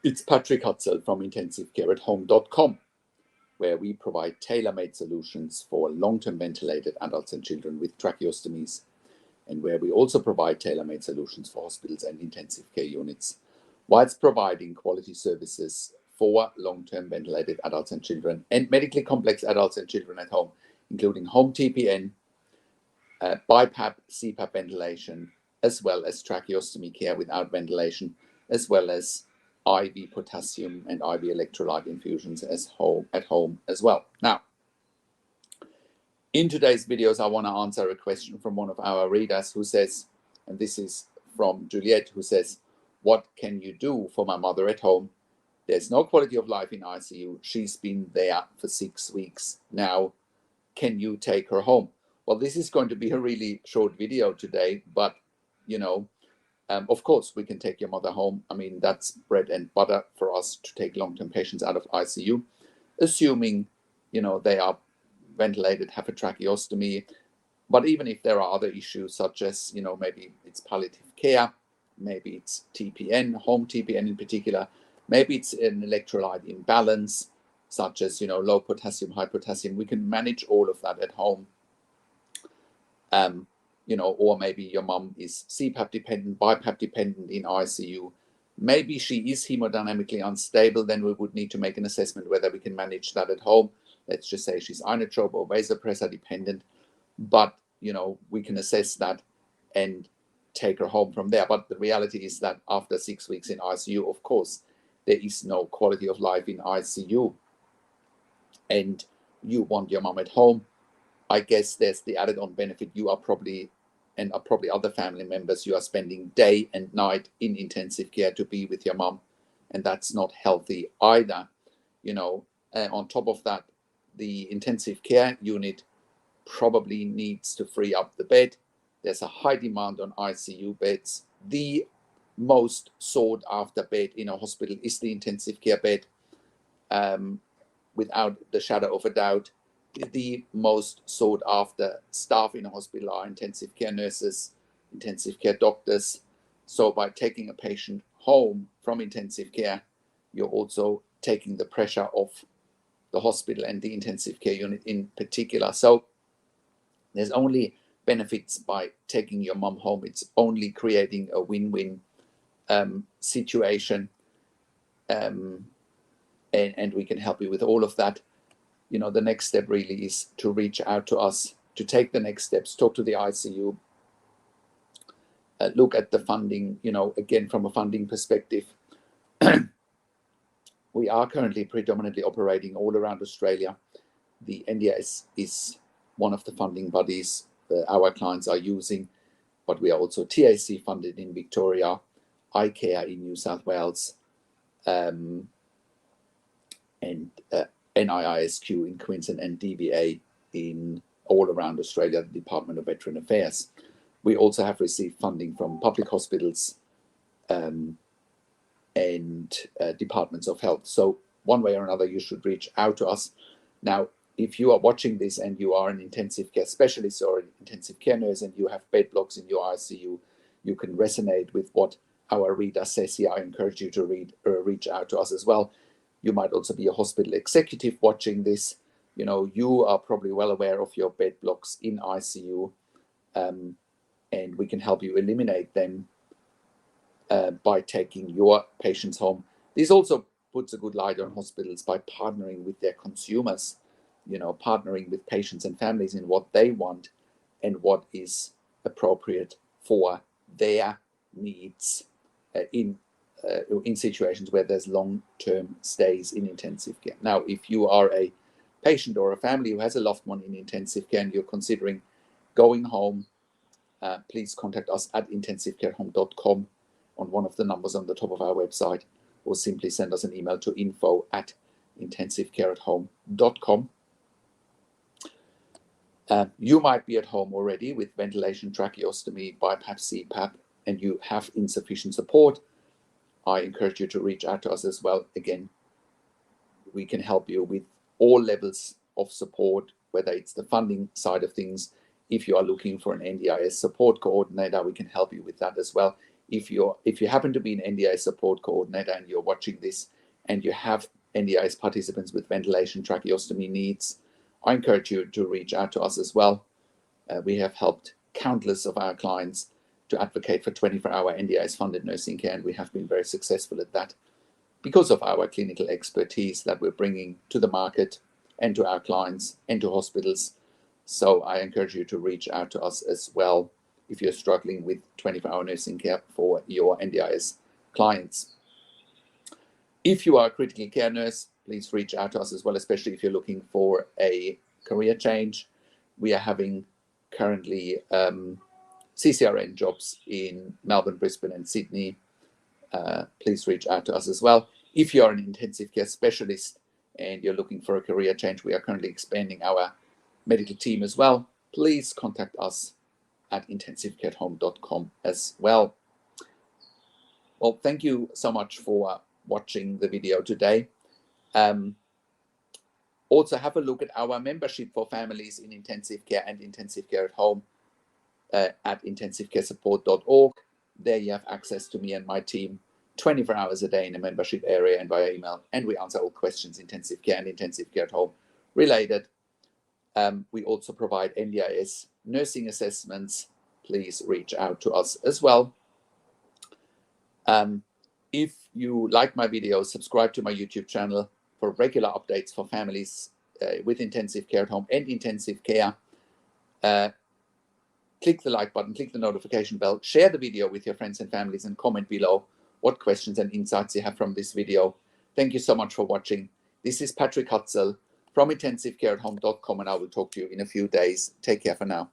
It's Patrik Hutzel from IntensiveCareAtHome.com, where we provide tailor-made solutions for long-term ventilated adults and children with tracheostomies, and where we also provide tailor-made solutions for hospitals and intensive care units, whilst providing quality services for long-term ventilated adults and children and medically complex adults and children at home, including Home TPN, BiPAP, CPAP ventilation, as well as tracheostomy care without ventilation, as well as IV potassium and IV electrolyte infusions at home as well. Now, in today's videos, I want to answer a question from one of our readers who says, and this is from Juliet, who says, "What can you do for my mother at home? There's no quality of life in ICU. She's been there for 6 weeks now. Can you take her home?" Well, this is going to be a really short video today, but of course, we can take your mother home. I mean, that's bread and butter for us to take long-term patients out of ICU, assuming, they are ventilated, have a tracheostomy. But even if there are other issues, such as, maybe it's palliative care, maybe it's TPN, home TPN in particular, maybe it's an electrolyte imbalance, such as, low potassium, high potassium, we can manage all of that at home. Or maybe your mum is CPAP dependent, BiPAP dependent in ICU. Maybe she is hemodynamically unstable, then we would need to make an assessment whether we can manage that at home. Let's just say she's inotrope or vasopressor dependent, but, we can assess that and take her home from there. But the reality is that after 6 weeks in ICU, of course, there is no quality of life in ICU, and you want your mum at home. I guess there's the added on benefit. You are probably other family members, you are spending day and night in intensive care to be with your mum, and that's not healthy either. On top of that, the intensive care unit probably needs to free up the bed. There's a high demand on ICU beds. The most sought after bed in a hospital is the intensive care bed, without the shadow of a doubt. The most sought after staff in a hospital are intensive care nurses, intensive care doctors. So by taking a patient home from intensive care, you're also taking the pressure off the hospital and the intensive care unit in particular. So there's only benefits by taking your mum home. It's only creating a win-win situation, and we can help you with all of that. The next step really is to reach out to us, to take the next steps, talk to the ICU, look at the funding, again, from a funding perspective. We are currently predominantly operating all around Australia. The NDIS is one of the funding bodies our clients are using, but we are also TAC funded in Victoria, iCare in New South Wales, and NIISQ in Queensland, and DVA in all around Australia, the Department of Veteran Affairs. We also have received funding from public hospitals and departments of health. So one way or another, you should reach out to us. Now, if you are watching this and you are an intensive care specialist or an intensive care nurse and you have bed blocks in your ICU, you can resonate with what our reader says here. I encourage you to reach out to us as well. You might also be a hospital executive watching this. You are probably well aware of your bed blocks in ICU, and we can help you eliminate them by taking your patients home. This also puts a good light on hospitals by partnering with their consumers, partnering with patients and families in what they want and what is appropriate for their needs in situations where there's long-term stays in intensive care. Now, if you are a patient or a family who has a loved one in intensive care and you're considering going home, please contact us at intensivecarehome.com on one of the numbers on the top of our website, or simply send us an email to info@intensivecareathome.com. You might be at home already with ventilation, tracheostomy, BiPAP, CPAP, and you have insufficient support. I encourage you to reach out to us as well. Again, we can help you with all levels of support, whether it's the funding side of things. If you are looking for an NDIS support coordinator, we can help you with that as well. if you happen to be an NDIS support coordinator and you're watching this and you have NDIS participants with ventilation tracheostomy needs, I encourage you to reach out to us as well. We have helped countless of our clients to advocate for 24-hour NDIS funded nursing care, and we have been very successful at that because of our clinical expertise that we're bringing to the market and to our clients and to hospitals. So I encourage you to reach out to us as well if you're struggling with 24-hour nursing care for your NDIS clients. If you are a critical care nurse, please reach out to us as well, especially if you're looking for a career change. We are having currently CCRN jobs in Melbourne, Brisbane, and Sydney. Please reach out to us as well. If you are an intensive care specialist and you're looking for a career change, we are currently expanding our medical team as well. Please contact us at intensivecareathome.com as well. Well, thank you so much for watching the video today. Also have a look at our membership for families in intensive care and intensive care at home at intensivecaresupport.org. There you have access to me and my team 24 hours a day in a membership area and via email, and we answer all questions intensive care and intensive care at home related. We also provide NDIS nursing assessments. Please reach out to us as well. If you like my videos, subscribe to my YouTube channel for regular updates for families with intensive care at home and intensive care. Click the like button, click the notification bell, share the video with your friends and families, and comment below what questions and insights you have from this video. Thank you so much for watching. This is Patrik Hutzel from intensivecareathome.com, and I will talk to you in a few days. Take care for now.